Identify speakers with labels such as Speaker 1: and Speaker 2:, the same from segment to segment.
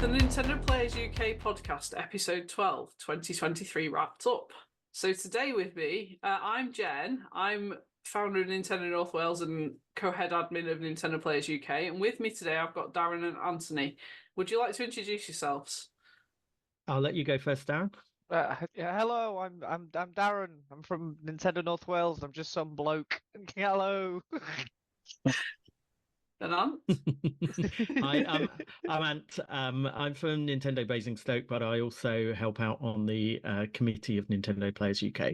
Speaker 1: The Nintendo Players UK podcast, episode 12, 2023 wrapped up. So today with me, I'm Jen. I'm founder of Nintendo North Wales and co-head admin of Nintendo Players UK. And with me today, I've got Darren and Anthony. Would you like to introduce yourselves?
Speaker 2: I'll let you go first, Darren.
Speaker 3: Yeah, hello, I'm Darren. I'm from Nintendo North Wales. I'm just some bloke. Hello.
Speaker 1: And Ant?
Speaker 2: Hi, I'm Ant. I'm from Nintendo Basingstoke, but I also help out on the committee of Nintendo Players UK.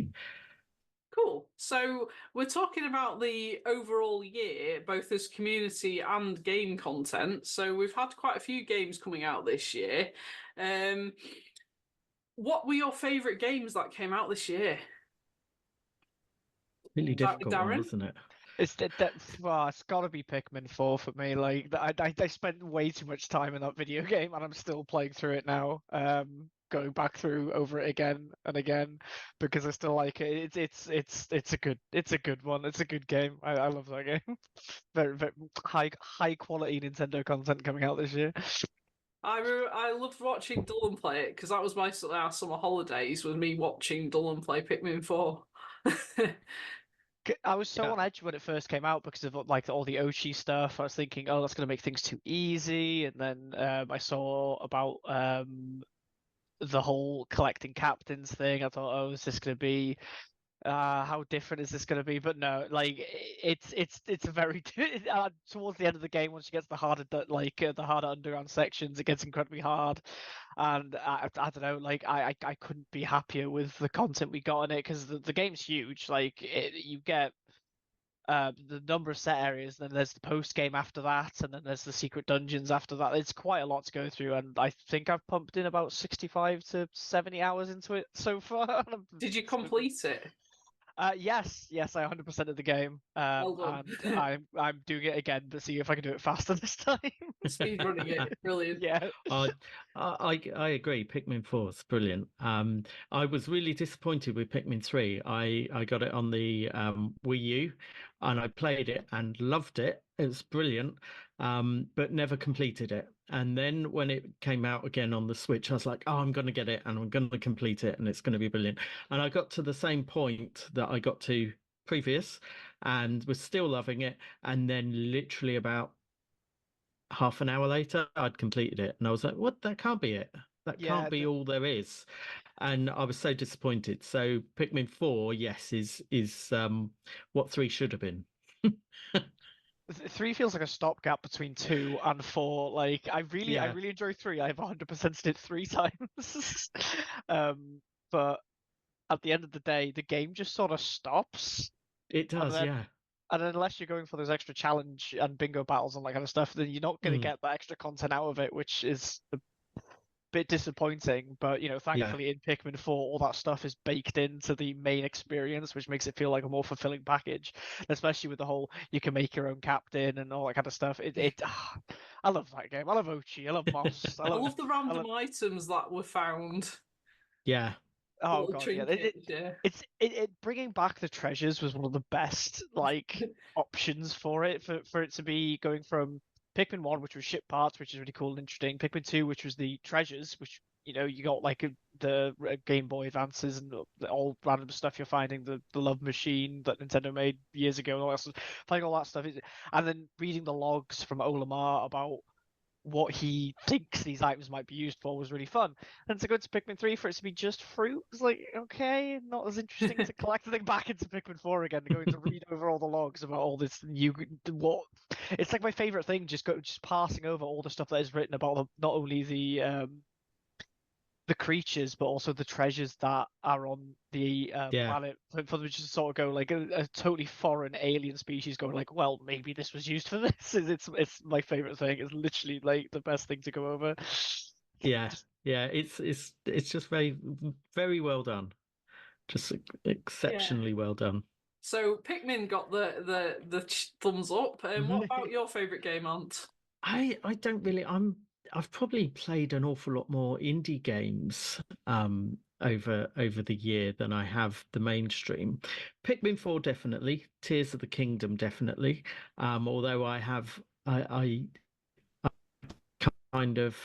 Speaker 1: Cool. So we're talking about the overall year, both as community and game content. So we've had quite a few games coming out this year. What were your favourite games that came out this year?
Speaker 2: Really difficult one,
Speaker 1: Darren?
Speaker 2: wasn't it?
Speaker 3: It's got to be Pikmin 4 for me. Like I spent way too much time in that video game, and I'm still playing through it now. Going back through over it again and again because I still like it. It's a good one. It's a good game. I love that game. Very high quality Nintendo content coming out this year.
Speaker 1: I loved watching Dylan play it because that was my our summer holidays, was me watching Dylan play Pikmin 4.
Speaker 3: I was so
Speaker 2: Yeah.
Speaker 3: on edge when it first came out because of like all the Ochi stuff. I was thinking, oh, that's going to make things too easy. And then I saw about the whole collecting captains thing. I thought, oh, is this going to be how different is this going to be? But no, like it's a very towards the end of the game, once you get to the harder the harder underground sections, it gets incredibly hard. And I don't know, like I couldn't be happier with the content we got in it because the game's huge. Like you get the number of set areas, then there's the post game after that, and then there's the secret dungeons after that. It's quite a lot to go through, and I think I've pumped in about 65 to 70 hours into it so far.
Speaker 1: Did you complete it?
Speaker 3: Yes, I 100% of the game,
Speaker 1: Well done.
Speaker 3: and I'm doing it again to see if I can do it faster this time.
Speaker 1: Speed running it. Brilliant.
Speaker 3: Yeah.
Speaker 2: I agree. Pikmin 4 is brilliant. I was really disappointed with Pikmin 3. I got it on the Wii U, and I played it and loved it. It was brilliant, but never completed it. And then when it came out again on the Switch, I was like, oh, I'm going to get it and I'm going to complete it and it's going to be brilliant. And I got to the same point that I got to previous and was still loving it. And then literally about half an hour later, I'd completed it. And I was like, what? That can't be it. That
Speaker 3: Yeah,
Speaker 2: can't be all there is. And I was so disappointed. So Pikmin 4, yes, is what 3 should have been.
Speaker 3: 3 feels like a stopgap between 2 and 4. Like I
Speaker 2: Yeah.
Speaker 3: really enjoy 3. I've 100% it 3 times. But at the end of the day, the game just sort of stops.
Speaker 2: It
Speaker 3: And
Speaker 2: does,
Speaker 3: then
Speaker 2: yeah.
Speaker 3: And unless you're going for those extra challenge and bingo battles and that kind of stuff, then you're not going to
Speaker 2: Mm,
Speaker 3: get that extra content out of it, which is a bit disappointing. But
Speaker 2: yeah.
Speaker 3: thankfully in Pikmin 4, all that stuff is baked into the main experience, which makes it feel like a more fulfilling package. Especially with the whole you can make your own captain and all that kind of stuff. I love that game. I love Ochi. I love Moss.
Speaker 1: I love the
Speaker 3: I
Speaker 1: random
Speaker 3: love.
Speaker 1: items that were found.
Speaker 2: Yeah.
Speaker 1: The
Speaker 3: Oh
Speaker 1: little
Speaker 3: God, yeah.
Speaker 1: trinkets, yeah.
Speaker 3: Bringing back the treasures was one of the best options for it for it to be going from Pikmin 1, which was ship parts, which is really cool and interesting. Pikmin 2, which was the treasures, which you got like the Game Boy Advances and all random stuff you're finding, the Love Machine that Nintendo made years ago, and all that stuff. Finding all that stuff, and then reading the logs from Olimar about what he thinks these items might be used for was really fun. And to go to Pikmin 3 for it to be just fruit was like, okay, not as interesting to collect the thing back into Pikmin 4 again, going to read over all the logs about all this new what it's like my favorite thing, just passing over all the stuff that is written about not only the creatures, but also the treasures that are on the
Speaker 2: Yeah.
Speaker 3: planet. For them to just sort of go like a totally foreign alien species going like, well, maybe this was used for this. It's my favorite thing. It's literally like the best thing to go over.
Speaker 2: Yeah. Yeah. It's just very, very well done. Just
Speaker 1: Yeah.
Speaker 2: exceptionally well done.
Speaker 1: So Pikmin got the thumbs up. And what about your favourite game, Ant?
Speaker 2: I don't really I've probably played an awful lot more indie games over the year than I have the mainstream. Pikmin 4 definitely, Tears of the Kingdom definitely. Although I kind of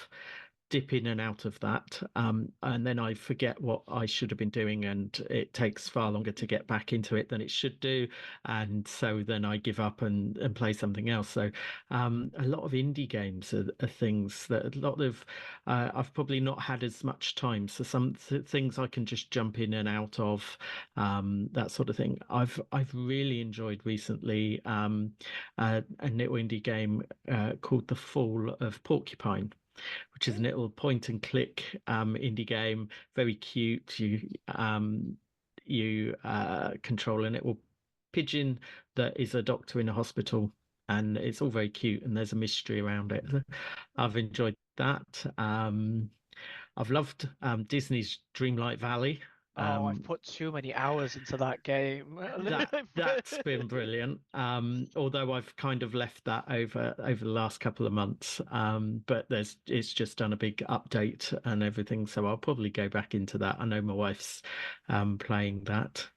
Speaker 2: dip in and out of that, and then I forget what I should have been doing, and it takes far longer to get back into it than it should do, and so then I give up and play something else. So a lot of indie games are things that a lot of I've probably not had as much time, so some things I can just jump in and out of, that sort of thing. I've really enjoyed recently a little indie game called The Fall of Porcupine, which is a little point and click indie game, very cute. You control a little pigeon that is a doctor in a hospital, and it's all very cute, and there's a mystery around it. I've enjoyed that. I've loved Disney's Dreamlight Valley.
Speaker 3: Oh, I've put too many hours into that game.
Speaker 2: That's been brilliant. Although I've kind of left that over the last couple of months. But it's just done a big update and everything, so I'll probably go back into that. I know my wife's playing that.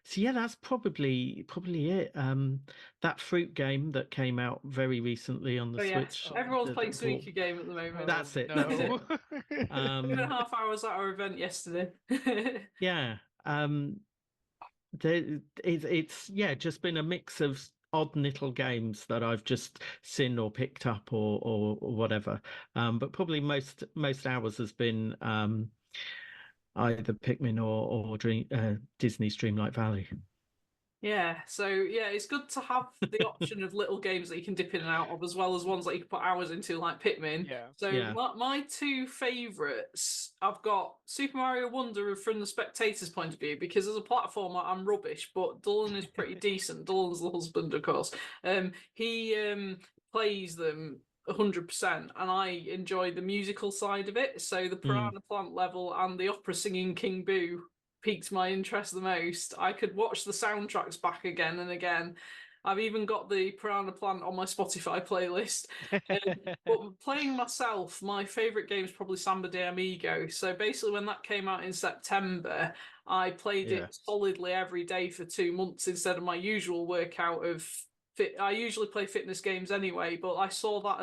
Speaker 2: So yeah, that's probably it. That fruit game that came out very recently on the
Speaker 1: Oh yeah,
Speaker 2: Switch.
Speaker 1: everyone's playing Sudoku game at the moment.
Speaker 2: That's it.
Speaker 3: No.
Speaker 2: That's it.
Speaker 1: 2.5 hours at our event yesterday.
Speaker 2: Yeah. It's just been a mix of odd little games that I've just seen or picked up or whatever. But probably most hours has been either Pikmin or Disney's Dreamlight Valley.
Speaker 1: Yeah, so yeah, it's good to have the option of little games that you can dip in and out of, as well as ones that you can put hours into, like Pikmin.
Speaker 3: Yeah.
Speaker 1: So
Speaker 2: Yeah.
Speaker 1: my two favourites, I've got Super Mario Wonder from the spectator's point of view, because as a platformer, I'm rubbish, but Dylan is pretty decent. Dylan's the husband, of course. He plays them 100%, and I enjoy the musical side of it. So the Piranha Plant level and the opera singing King Boo piqued my interest the most. I could watch the soundtracks back again and again. I've even got the Piranha Plant on my Spotify playlist. But playing myself, my favourite game is probably Samba de Amigo. So basically, when that came out in September, I played
Speaker 2: Yeah.
Speaker 1: it solidly every day for 2 months instead of my usual workout of I usually play fitness games anyway, but I saw that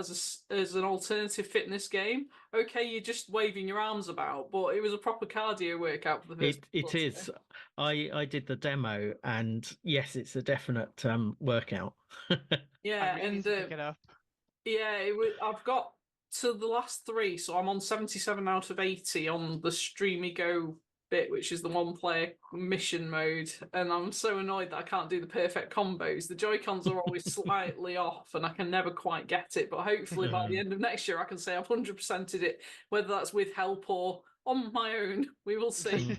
Speaker 1: as an alternative fitness game. Okay, you're just waving your arms about, but it was a proper cardio workout for the first.
Speaker 2: It is. I did the demo, and yes, it's a definite workout.
Speaker 1: Yeah,
Speaker 3: I really need
Speaker 1: and
Speaker 3: to pick it up.
Speaker 1: yeah, I've got to the last 3, so I'm on 77 out of 80 on the Streamy Go bit, which is the one-player mission mode, and I'm so annoyed that I can't do the perfect combos. The Joy-Cons are always slightly off, and I can never quite get it, but hopefully by the end of next year I can say I've 100%ed it, whether that's with help or on my own. We will see.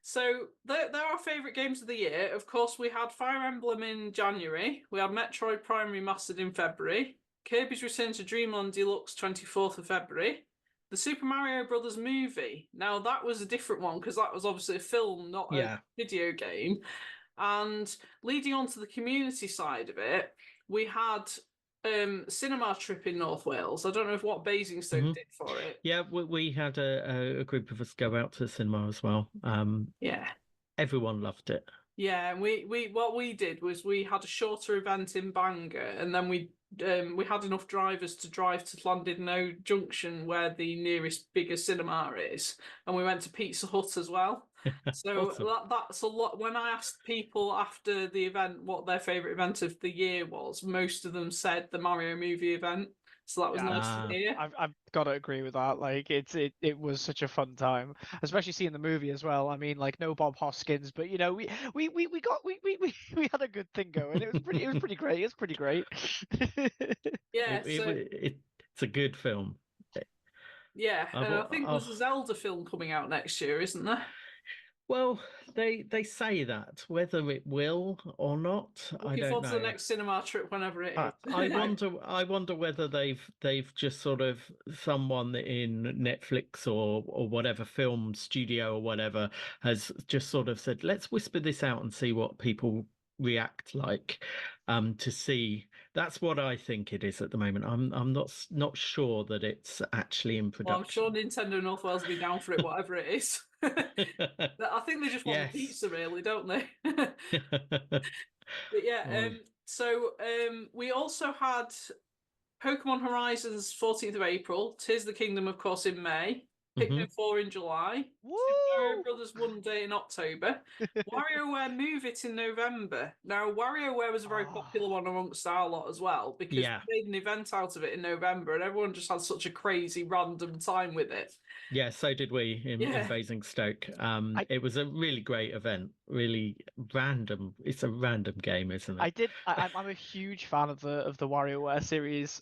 Speaker 1: So they're our favourite games of the year. Of course, we had Fire Emblem in January, we had Metroid Prime Remastered in February, Kirby's Return to Dreamland Deluxe 24th of February, the Super Mario Brothers movie. Now, that was a different one because that was obviously a film, not a video game. And leading on to the community side of it, we had cinema trip in North Wales. I don't know what Basingstoke did for it.
Speaker 2: Yeah, we had a group of us go out to the cinema as well.
Speaker 1: Yeah.
Speaker 2: Everyone loved it.
Speaker 1: Yeah, and we what we did was we had a shorter event in Bangor, and then we had enough drivers to drive to Llandudno Junction, where the nearest bigger cinema is, and we went to Pizza Hut as well. So
Speaker 2: Awesome.
Speaker 1: that's a lot. When I asked people after the event what their favourite event of the year was, most of them said the Mario movie event. So that was nice to hear.
Speaker 3: I've got to agree with that. Like it was such a fun time, especially seeing the movie as well. I mean, like no Bob Hoskins, but you know, we had a good thing going. It was pretty great. It's pretty great.
Speaker 1: Yeah,
Speaker 2: it's a good film.
Speaker 1: Yeah, and I think there's a Zelda film coming out next year, isn't there?
Speaker 2: Well, they say that. Whether it will or not, I
Speaker 1: Looking
Speaker 2: don't
Speaker 1: forward
Speaker 2: know.
Speaker 1: to the next cinema trip whenever it is.
Speaker 2: I wonder whether they've just sort of someone in Netflix or whatever film studio or whatever has just sort of said, let's whisper this out and see what people react like, to see. That's what I think it is at the moment. I'm not sure that it's actually in production.
Speaker 1: Well, I'm sure Nintendo North Wales will be down for it, whatever it is. I think they just want the pizza, really, don't they? But yeah, so we also had Pokemon Horizons 14th of April, Tears of the Kingdom, of course, in May, Pikmin 4 in July, Super Mario Brothers One Day in October, WarioWare Move It in November. Now, WarioWare was a very popular one amongst our lot as well, because we made an event out of it in November, and everyone just had such a crazy random time with it.
Speaker 2: Yeah, so did we in Basingstoke. It was a really great event, really random. It's a random game, isn't it?
Speaker 3: I'm a huge fan of the WarioWare series.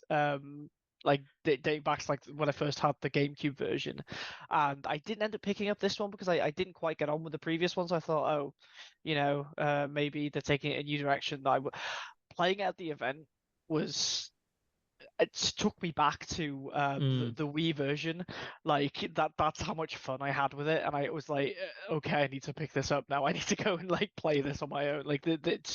Speaker 3: Like dating back to like when I first had the GameCube version, and I didn't end up picking up this one because I didn't quite get on with the previous ones. I thought, oh, maybe they're taking it a new direction. Playing it at the event was it took me back to the Wii version. Like that's how much fun I had with it, and I was like, okay, I need to pick this up now. I need to go and like play this on my own. Like it's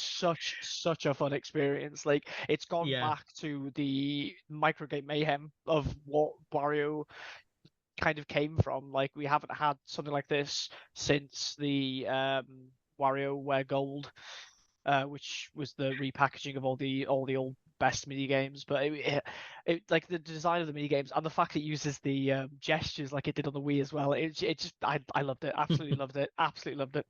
Speaker 3: such a fun experience. Like it's gone back to the microgame mayhem of what Wario kind of came from. Like we haven't had something like this since the WarioWare Gold, which was the repackaging of all the old best mini games. But it like the design of the mini games and the fact it uses the gestures like it did on the Wii as well. It just I loved it. Absolutely loved it. Absolutely loved it.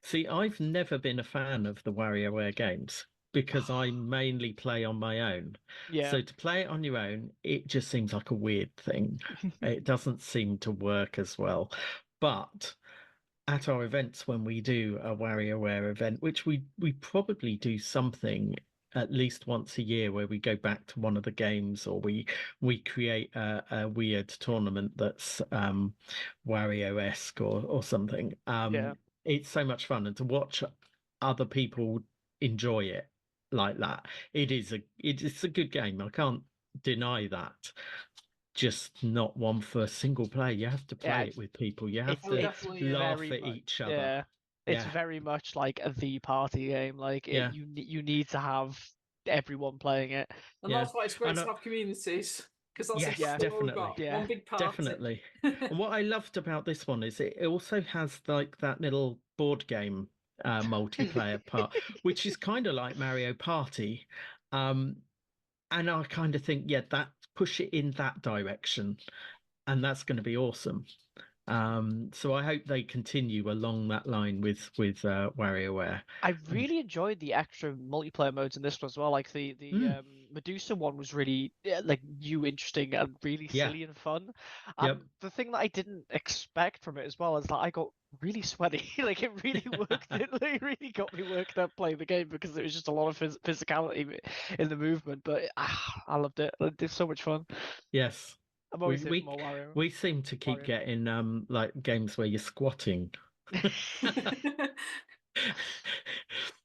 Speaker 2: See, I've never been a fan of the WarioWare games because I mainly play on my own.
Speaker 3: Yeah.
Speaker 2: So to play it on your own, it just seems like a weird thing. It doesn't seem to work as well. But at our events, when we do a WarioWare event, which we probably do something at least once a year where we go back to one of the games, or we create a weird tournament that's Wario-esque or something. It's so much fun, and to watch other people enjoy it like that, it's a good game. I can't deny that. Just not one for single play. You have to play it with people. You have to laugh at each other.
Speaker 3: Yeah, it's very much like the party game. Like you need to have everyone playing it.
Speaker 1: And that's why it's great to have communities. Because that's
Speaker 2: definitely.
Speaker 1: One big party.
Speaker 2: Definitely. And what I loved about this one is it also has like that little board game multiplayer part, which is kind of like Mario Party. And I kind of think, that push it in that direction, and that's going to be awesome. So I hope they continue along that line with WarioWare.
Speaker 3: I really enjoyed the extra multiplayer modes in this one as well. Like the Medusa one was really like new, interesting, and really silly and fun. And the thing that I didn't expect from it as well is that I got really sweaty. Like it really worked. It really got me worked up playing the game because there was just a lot of physicality in the movement. But I loved it. It's so much fun.
Speaker 2: Yes.
Speaker 3: I'm always here for more Wario.
Speaker 2: We seem to keep getting like games where you're squatting.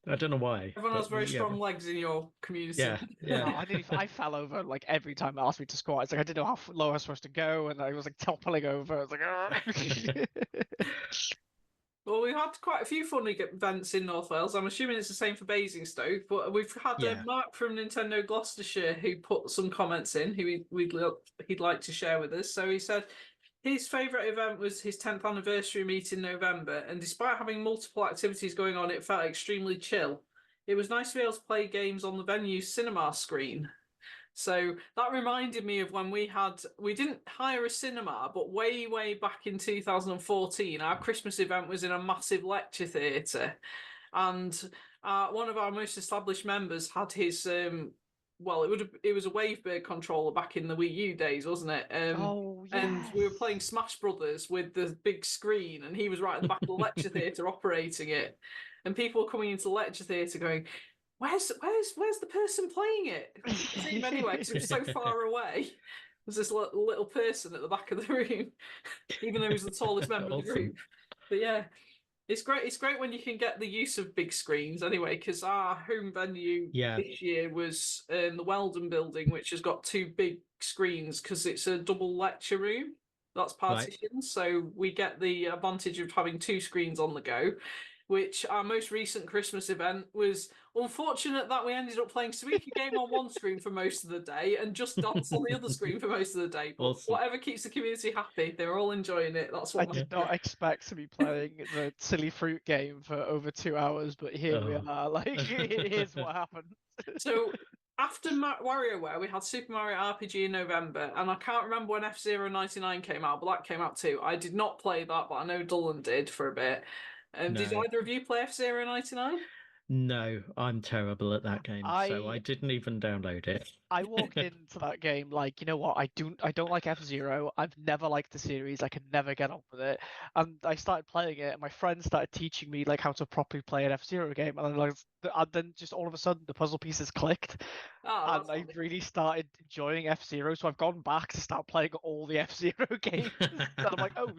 Speaker 2: I don't know why.
Speaker 1: Everyone has very strong legs in your community.
Speaker 2: Yeah.
Speaker 3: I fell over like every time they asked me to squat. It's like I didn't know how low I was supposed to go, and I was like toppling over. I was like,
Speaker 1: Well, we've had quite a few funny events in North Wales. I'm assuming it's the same for Basingstoke, but we've had Mark from Nintendo Gloucestershire who put some comments in who he'd like to share with us. So he said his favourite event was his 10th anniversary meet in November, and despite having multiple activities going on, it felt extremely chill. It was nice to be able to play games on the venue's cinema screen. So that reminded me of when we didn't hire a cinema, but way back in 2014, our Christmas event was in a massive lecture theatre. And one of our most established members had his, it was a Wavebird controller back in the Wii U days, wasn't it? And we were playing Smash Brothers with the big screen, and he was right at the back of the lecture theatre operating it. And people were coming into the lecture theatre going, Where's the person playing it? I couldn't see him anyway because it was so far away. There's this little person at the back of the room, even though he was the tallest member of the group. But yeah, it's great. It's great when you can get the use of big screens anyway, because our home venue this year was the Weldon building, which has got two big screens because it's a double lecture room. That's partitioned, right. So we get the advantage of having two screens on the go. Which our most recent Christmas event was unfortunate that we ended up playing Suika Game on one screen for most of the day and Just Dance on the other screen for most of the day. But whatever keeps the community happy, they're all enjoying it. That's what
Speaker 3: I did not expect to be playing the Silly Fruit game for over 2 hours, but here we are. Like, here's what happened.
Speaker 1: So after WarioWare, we had Super Mario RPG in November, and I can't remember when F-Zero 99 came out, but that came out too. I did not play that, but I know Dullen did for a bit. Did
Speaker 2: No.
Speaker 1: either of you play F-Zero 99?
Speaker 2: No, I'm terrible at that game, so I
Speaker 3: I
Speaker 2: didn't even download it.
Speaker 3: I walked into that game like, you know what, I don't like F-Zero. I've never liked the series. I can never get on with it. And I started playing it, and my friends started teaching me like how to properly play an F-Zero game. And then just all of a sudden the puzzle pieces clicked,
Speaker 1: Oh,
Speaker 3: and
Speaker 1: that's
Speaker 3: I
Speaker 1: funny.
Speaker 3: really started enjoying F-Zero. So I've gone back to start playing all the F-Zero games. And I'm like, oh,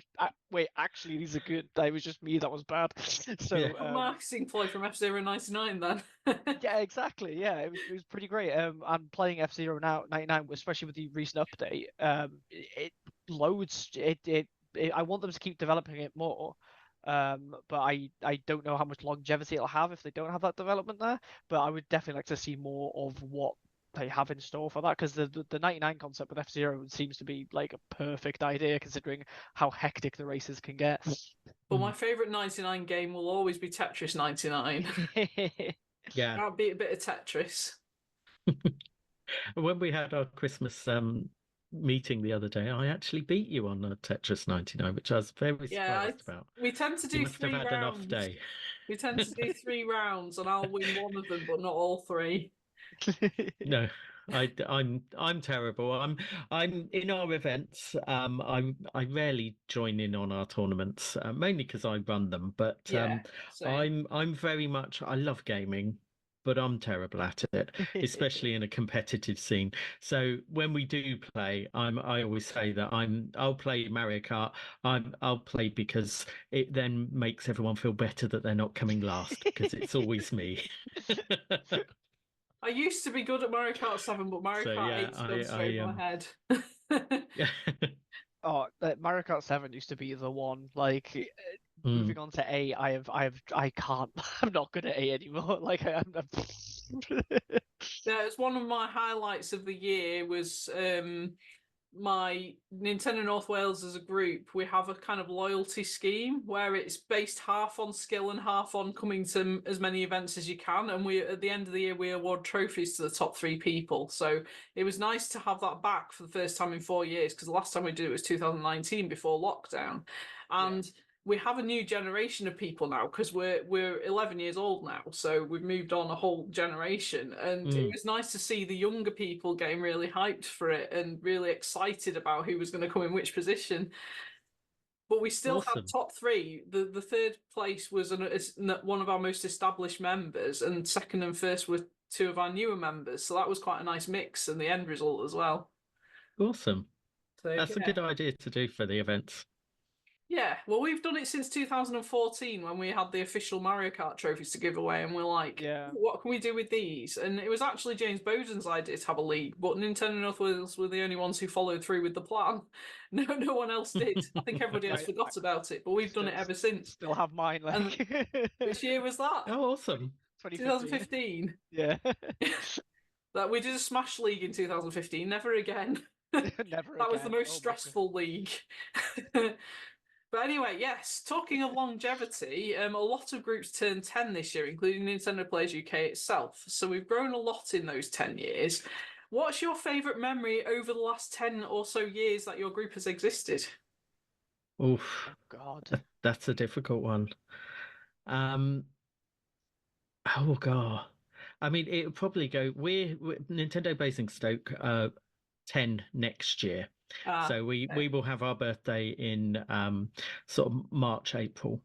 Speaker 3: wait, actually these are good. It was just me that was bad.
Speaker 2: Yeah.
Speaker 3: So
Speaker 1: Marketing ploy from F-Zero 99 then.
Speaker 3: yeah, exactly. Yeah, it was pretty great. I'm playing F-Zero now 99, especially with the recent update. It loads. I want them to keep developing it more. But I don't know how much longevity it'll have if they don't have that development there. But I would definitely like to see more of what they have in store for that, because the 99 concept with F-Zero seems to be like a perfect idea considering how hectic the races can get.
Speaker 1: But my favourite 99 game will always be Tetris 99.
Speaker 2: Yeah.
Speaker 1: Can't beat a bit of Tetris.
Speaker 2: When we had our Christmas meeting the other day, I actually beat you on Tetris 99, which I was very surprised about.
Speaker 1: We tend to
Speaker 2: You
Speaker 1: do
Speaker 2: must have
Speaker 1: 3
Speaker 2: had an off
Speaker 1: rounds.
Speaker 2: day.
Speaker 1: We tend to do 3 rounds, and I'll win one of them, but not all 3.
Speaker 2: No, I'm terrible. I'm in our events. I rarely join in on our tournaments, mainly because I run them. But
Speaker 1: Yeah, same.
Speaker 2: I'm very much. I love gaming, but I'm terrible at it, especially in a competitive scene. So when we do play, I always say that I'll play Mario Kart. I'll play because it then makes everyone feel better that they're not coming last because it's always me.
Speaker 1: I used to be good at Mario Kart 7, but Mario
Speaker 2: So
Speaker 1: Kart
Speaker 2: yeah,
Speaker 1: 8's gone straight in my head.
Speaker 2: yeah.
Speaker 3: Oh, Mario Kart 7 used to be the one. Like, moving on to A, I can't. I'm not good at A anymore. Like, I'm
Speaker 1: Yeah, it's one of my highlights of the year was my Nintendo North Wales as a group. We have a kind of loyalty scheme where it's based half on skill and half on coming to as many events as you can. And we, at the end of the year, we award trophies to the top 3 people. So it was nice to have that back for the first time in 4 years, because the last time we did it was 2019 before lockdown. And we have a new generation of people now, because we're 11 years old now, so we've moved on a whole generation, and it was nice to see the younger people getting really hyped for it and really excited about who was going to come in which position. But we still had top 3. The third place was one of our most established members, and second and first were 2 of our newer members. So that was quite a nice mix, and the end result as well.
Speaker 2: Awesome.
Speaker 1: So
Speaker 2: That's a good idea to do for the events.
Speaker 1: Yeah, well, we've done it since 2014 when we had the official Mario Kart trophies to give away, and we're like, what can we do with these? And it was actually James Bowden's idea to have a league, but Nintendo North Wales were the only ones who followed through with the plan. No one else did. I think everybody else forgot about it, but we've done it ever since.
Speaker 3: Still have mine. Like,
Speaker 1: which year was that?
Speaker 2: Oh, awesome.
Speaker 1: 2015.
Speaker 3: Yeah.
Speaker 1: That we did a Smash League in 2015. Never again.
Speaker 3: Never
Speaker 1: That was the most stressful league. But anyway, yes, talking of longevity, a lot of groups turned 10 this year, including Nintendo Players UK itself. So we've grown a lot in those 10 years. What's your favourite memory over the last 10 or so years that your group has existed?
Speaker 2: Oof.
Speaker 3: Oh, God.
Speaker 2: That's a difficult one. Oh, God. I mean, it would probably go, we're Nintendo Basingstoke 10 next year. So we will have our birthday in sort of March, April.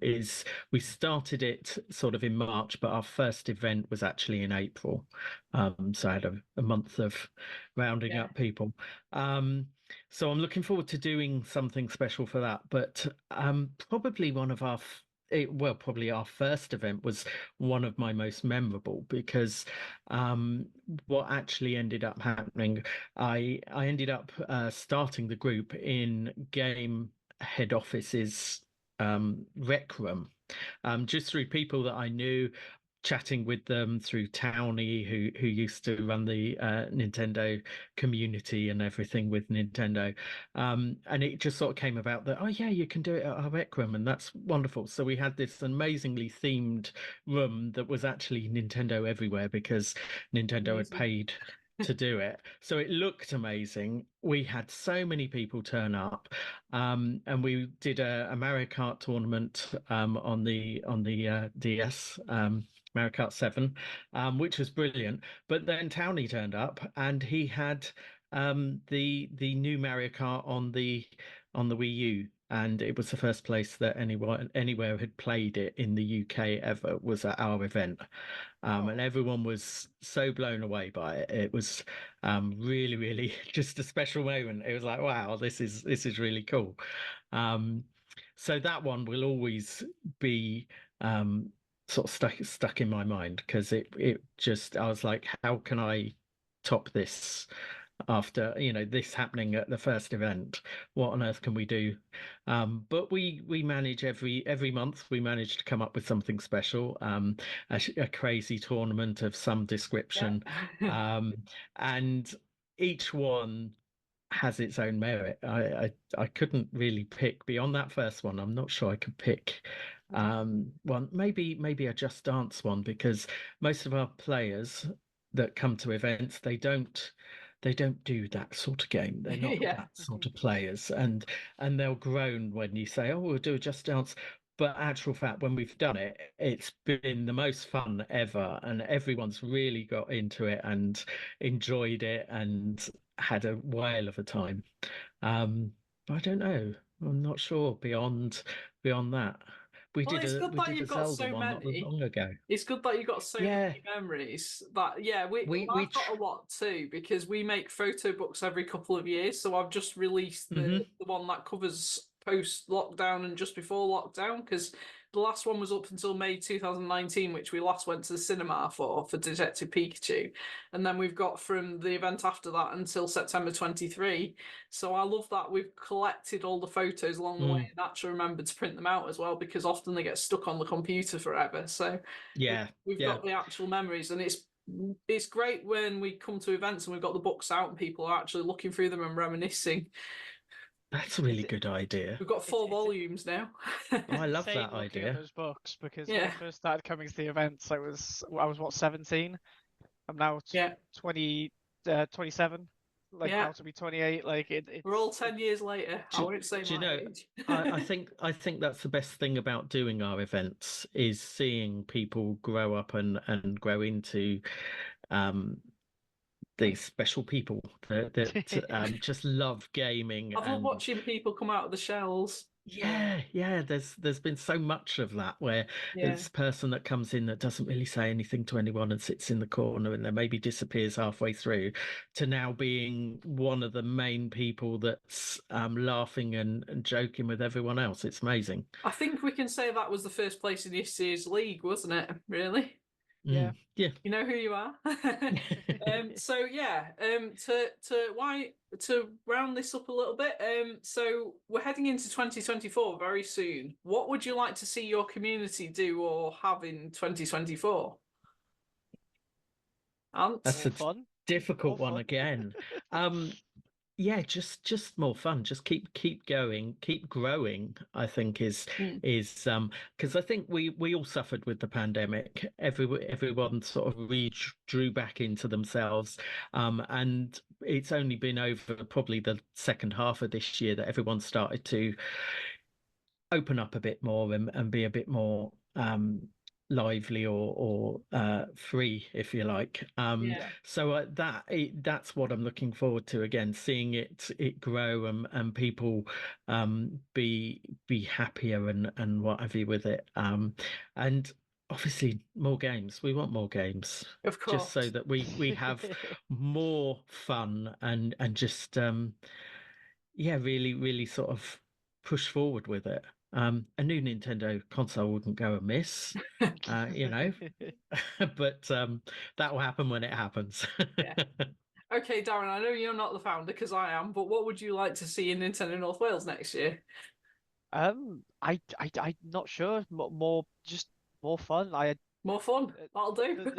Speaker 2: Is we started it sort of in March, but our first event was actually in April. So I had a month of rounding up people. So I'm looking forward to doing something special for that. But probably one of our probably our first event was one of my most memorable, because what actually ended up happening, I ended up starting the group in game head office's rec room, just through people that I knew, chatting with them through Townie, who used to run the Nintendo community and everything with Nintendo. And it just sort of came about that, oh yeah, you can do it at our rec room, and that's wonderful. So we had this amazingly themed room that was actually Nintendo everywhere because Nintendo had
Speaker 1: Amazing.
Speaker 2: paid to do it. So it looked amazing. We had so many people turn up, and we did a Mario Kart tournament on the DS. Mario Kart 7, which was brilliant. But then Towney turned up and he had the new Mario Kart on the Wii U, and it was the first place that anyone anywhere had played it in the UK ever was at our event. And everyone was so blown away by it. It was really, really just a special moment. It was like, wow, this is really cool. So that one will always be sort of stuck in my mind because it just I was like, how can I top this after this happening at the first event? What on earth can we do? But we manage every month we manage to come up with something special, a crazy tournament of some description, and each one has its own merit. I couldn't really pick beyond that first one. I'm not sure I could pick one, maybe a Just Dance one, because most of our players that come to events, they don't do that sort of game. They're not
Speaker 1: Yeah.
Speaker 2: that sort of players, and they'll groan when you say, "Oh, we'll do a Just Dance." But actual fact, when we've done it, it's been the most fun ever, and everyone's really got into it and enjoyed it and had a whale of a time. But I don't know. I'm not sure beyond that. We
Speaker 1: Well,
Speaker 2: did
Speaker 1: it's
Speaker 2: a
Speaker 1: good
Speaker 2: we
Speaker 1: that
Speaker 2: did a
Speaker 1: you've got
Speaker 2: Zelda
Speaker 1: so
Speaker 2: one not
Speaker 1: many.
Speaker 2: long ago.
Speaker 1: It's good that you've got so
Speaker 2: Yeah,
Speaker 1: many memories. That yeah,
Speaker 2: we
Speaker 1: I've got a lot too because we make photo books every couple of years. So I've just released
Speaker 2: hmm
Speaker 1: the one that covers post lockdown and just before lockdown because the last one was up until May 2019, which we last went to the cinema for Detective Pikachu, and then we've got from the event after that until September 23. So I love that we've collected all the photos along the way
Speaker 2: mm,
Speaker 1: and actually remembered to print them out as well because often they get stuck on the computer forever. So
Speaker 2: yeah,
Speaker 1: we've
Speaker 2: yeah.
Speaker 1: got the actual memories, and it's great when we come to events and we've got the books out and people are actually looking through them and reminiscing.
Speaker 2: That's a
Speaker 3: It's
Speaker 2: really good idea.
Speaker 1: We've got
Speaker 3: it's
Speaker 1: four
Speaker 3: it's
Speaker 1: volumes now.
Speaker 2: Oh, I love
Speaker 3: insane
Speaker 2: that
Speaker 3: looking at
Speaker 2: idea.
Speaker 3: those books because when I
Speaker 1: Yeah,
Speaker 3: first started coming to the events, I was what, 17. I'm now
Speaker 1: yeah,
Speaker 3: 20 27, like
Speaker 1: yeah.
Speaker 3: about to be 28. Like
Speaker 1: We're all
Speaker 3: it
Speaker 1: 10 years later. I
Speaker 2: Do,
Speaker 1: won't say
Speaker 2: do you
Speaker 1: my
Speaker 2: know?
Speaker 1: age.
Speaker 2: I think that's the best thing about doing our events is seeing people grow up and grow into um, these special people that just love gaming.
Speaker 1: I've loved
Speaker 2: And
Speaker 1: watching people come out of the shells.
Speaker 3: Yeah.
Speaker 2: yeah, there's been so much of that where
Speaker 1: Yeah.
Speaker 2: it's a person that comes in that doesn't really say anything to anyone and sits in the corner and then maybe disappears halfway through, to now being one of the main people that's laughing and joking with everyone else. It's amazing.
Speaker 1: I think we can say that was the first place in this year's league, wasn't it? Really?
Speaker 3: Yeah.
Speaker 2: Yeah.
Speaker 1: You know who you are. So yeah, to round this up a little bit, so we're heading into 2024 very soon. What would you like to see your community do or have in 2024? Ant?
Speaker 2: That's
Speaker 3: More
Speaker 2: a
Speaker 3: fun. More
Speaker 2: difficult one
Speaker 3: fun.
Speaker 2: again. Um, yeah, just more fun. Just keep going, keep growing. I think
Speaker 1: Mm.
Speaker 2: is because I think we all suffered with the pandemic. Everyone sort of drew back into themselves, and it's only been over probably the second half of this year that everyone started to open up a bit more and be a bit more lively or free, if you like.
Speaker 1: Yeah.
Speaker 2: So that's what I'm looking forward to again, seeing it grow and people be happier and what have you with it. And obviously more games. We want more games.
Speaker 1: Of
Speaker 2: Just so
Speaker 1: course.
Speaker 2: that we have more fun and just yeah, really, really sort of push forward with it. A new Nintendo console wouldn't go amiss, you know, but that will happen when it happens.
Speaker 1: Yeah. Okay, Darren, I know you're not the founder because I am, but what would you like to see in Nintendo North Wales next year?
Speaker 3: I'm not sure. More just more fun. I
Speaker 1: More fun. That'll do.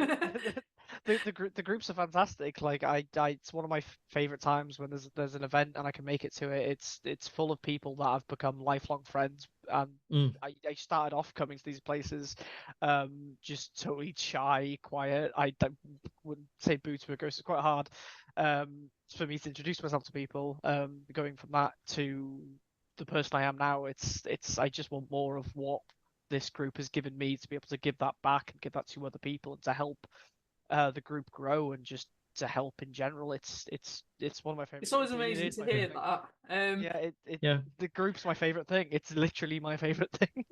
Speaker 3: The groups are fantastic. Like it's one of my favorite times when there's an event and I can make it to it. It's full of people that have become lifelong friends, and I started off coming to these places, just totally shy, quiet. I wouldn't say boo to a ghost. It's quite hard, for me to introduce myself to people. Going from that to the person I am now, I just want more of what this group has given me to be able to give that back and give that to other people and to help the group grow and just to help in general. It's one of my favorite.
Speaker 1: It's always
Speaker 3: It
Speaker 1: amazing
Speaker 3: is
Speaker 1: to
Speaker 3: my
Speaker 1: hear
Speaker 3: favorite thing.
Speaker 1: that.
Speaker 3: Yeah, the group's my favorite thing. It's literally my favorite thing.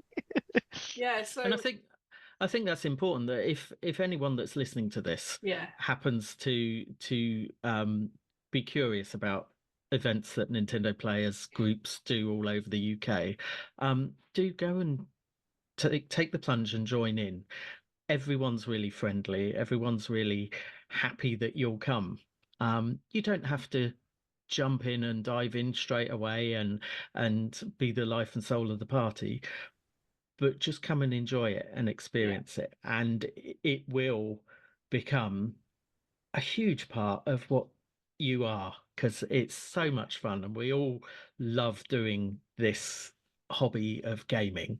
Speaker 1: Yeah, so
Speaker 2: And I think that's important, that if anyone that's listening to this happens to be curious about events that Nintendo players groups do all over the UK, do go and take the plunge and join in. Everyone's really friendly. Everyone's really happy that you'll come. You don't have to jump in and dive in straight away and be the life and soul of the party, but just come and enjoy it and experience it, and it will become a huge part of what you are, because it's so much fun and we all love doing this hobby of gaming.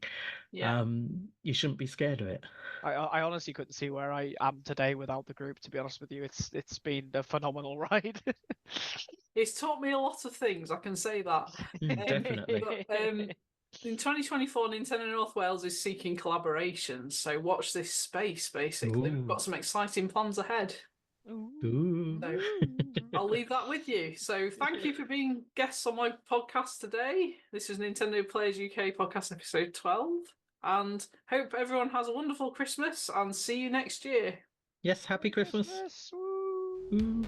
Speaker 2: You shouldn't be scared of it.
Speaker 3: I honestly couldn't see where I am today without the group, to be honest with you. It's been a phenomenal ride.
Speaker 1: It's taught me a lot of things, I can say that.
Speaker 2: Definitely.
Speaker 1: But, in 2024, Nintendo North Wales is seeking collaborations, so watch this space, basically. We've got some exciting plans ahead.
Speaker 2: Ooh.
Speaker 1: So I'll leave that with you. So thank you for being guests on my podcast today. This is Nintendo Players UK podcast episode 12, and hope everyone has a wonderful Christmas and see you next year.
Speaker 2: Yes, happy Christmas.
Speaker 3: Woo.